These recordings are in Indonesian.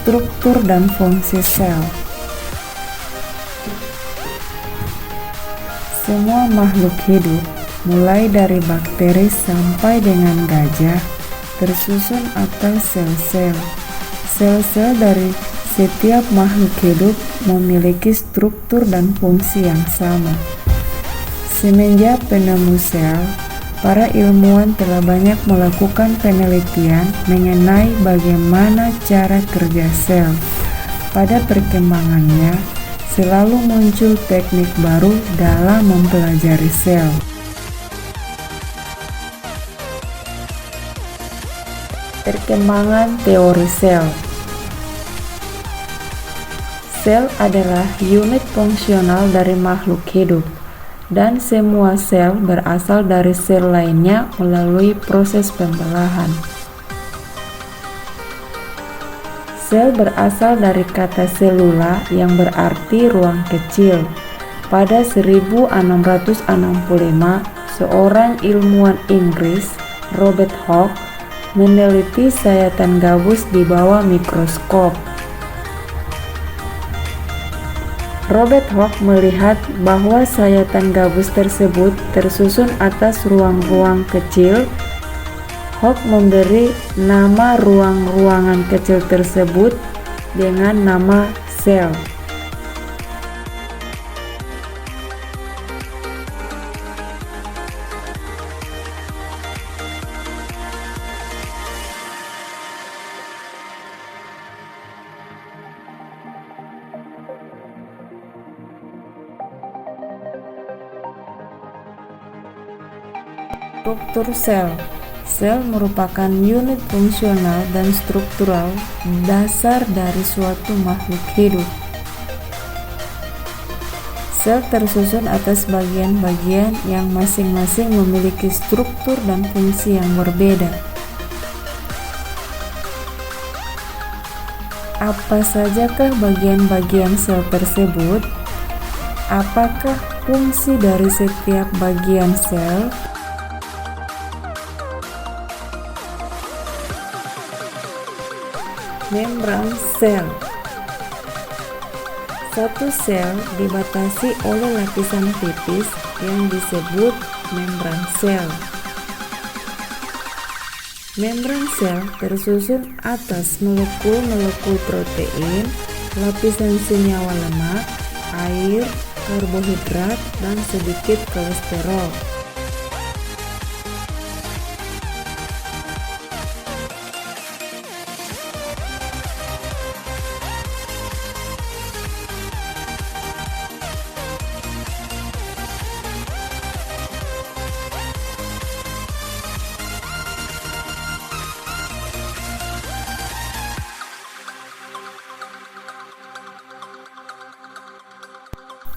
struktur dan fungsi sel. Semua makhluk hidup, mulai dari bakteri sampai dengan gajah, tersusun atas sel-sel. Sel-sel dari setiap makhluk hidup memiliki struktur dan fungsi yang sama. Semenjak penemu sel, para ilmuwan telah banyak melakukan penelitian mengenai bagaimana cara kerja sel. Pada perkembangannya, selalu muncul teknik baru dalam mempelajari sel. Perkembangan teori sel. Sel adalah unit fungsional dari makhluk hidup, dan semua sel berasal dari sel lainnya melalui proses pembelahan. Sel berasal dari kata selula yang berarti ruang kecil. Pada 1665, seorang ilmuwan Inggris, Robert Hooke, meneliti sayatan gabus di bawah mikroskop. Robert Hooke melihat bahwa sayatan gabus tersebut tersusun atas ruang-ruang kecil. Hooke memberi nama ruang-ruangan kecil tersebut dengan nama sel. Struktur sel. Sel merupakan unit fungsional dan struktural dasar dari suatu makhluk hidup. Sel tersusun atas bagian-bagian yang masing-masing memiliki struktur dan fungsi yang berbeda. Apa sajakah bagian-bagian sel tersebut? Apakah fungsi dari setiap bagian sel? Membran sel. Satu sel dibatasi oleh lapisan tipis yang disebut membran sel. Membran sel tersusun atas molekul-molekul protein, lapisan senyawa lemak, air, karbohidrat, dan sedikit kolesterol.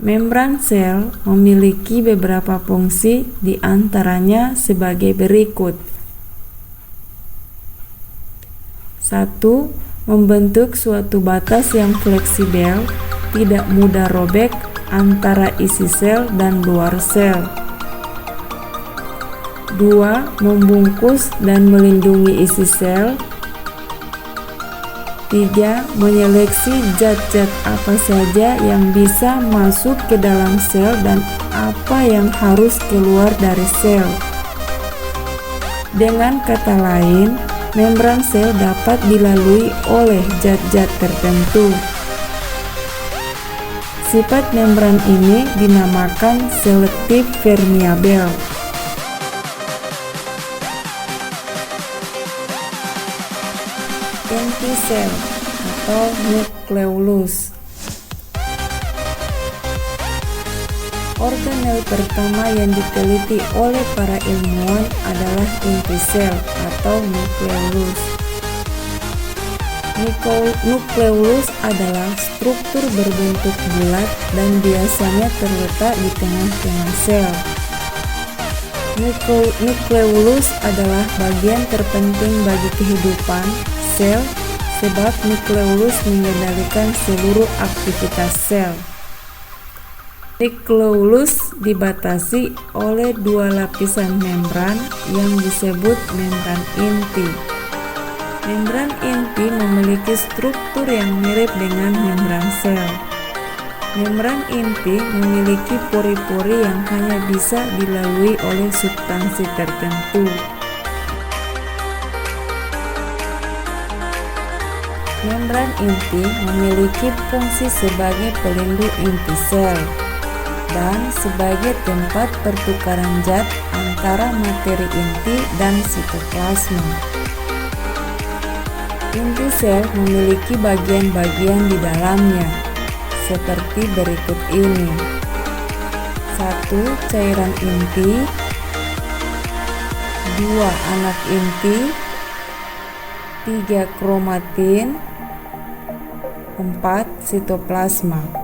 Membran sel memiliki beberapa fungsi, di antaranya sebagai berikut. 1. Membentuk suatu batas yang fleksibel, tidak mudah robek antara isi sel dan luar sel. 2. Membungkus dan melindungi isi sel. 3. Menyeleksi zat-zat apa saja yang bisa masuk ke dalam sel dan apa yang harus keluar dari sel. Dengan kata lain, membran sel dapat dilalui oleh zat-zat tertentu. Sifat membran ini dinamakan selektif permeabel. Inti sel atau nukleolus. Organel pertama yang diteliti oleh para ilmuwan adalah inti sel atau nukleolus. Nukleolus adalah struktur berbentuk bulat dan biasanya terletak di tengah-tengah sel. Nukleolus adalah bagian terpenting bagi kehidupan sel sebab nukleolus mengendalikan seluruh aktivitas sel. Nukleolus dibatasi oleh dua lapisan membran yang disebut membran inti. Membran inti memiliki struktur yang mirip dengan membran sel. Membran inti memiliki pori-pori yang hanya bisa dilalui oleh substansi tertentu. Membran inti memiliki fungsi sebagai pelindung inti sel dan sebagai tempat pertukaran zat antara materi inti dan sitoplasma. Inti sel memiliki bagian-bagian di dalamnya, seperti berikut ini. 1. Cairan inti. 2. Anak inti. 3. Kromatin. 4. Sitoplasma.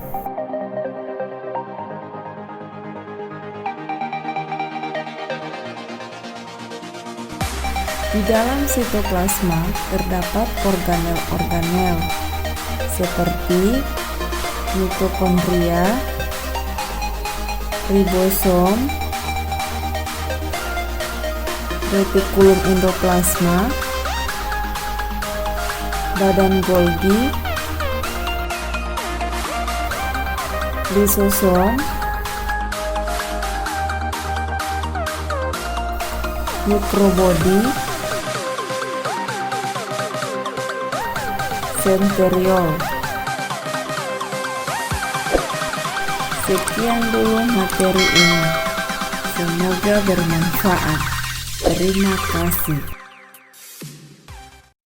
Di dalam sitoplasma terdapat organel-organel seperti mitokondria, ribosom, retikulum endoplasma, badan Golgi, lisosom, mikrobodi, sentriol. Sekian dulu materi ini. Semoga bermanfaat. Terima kasih.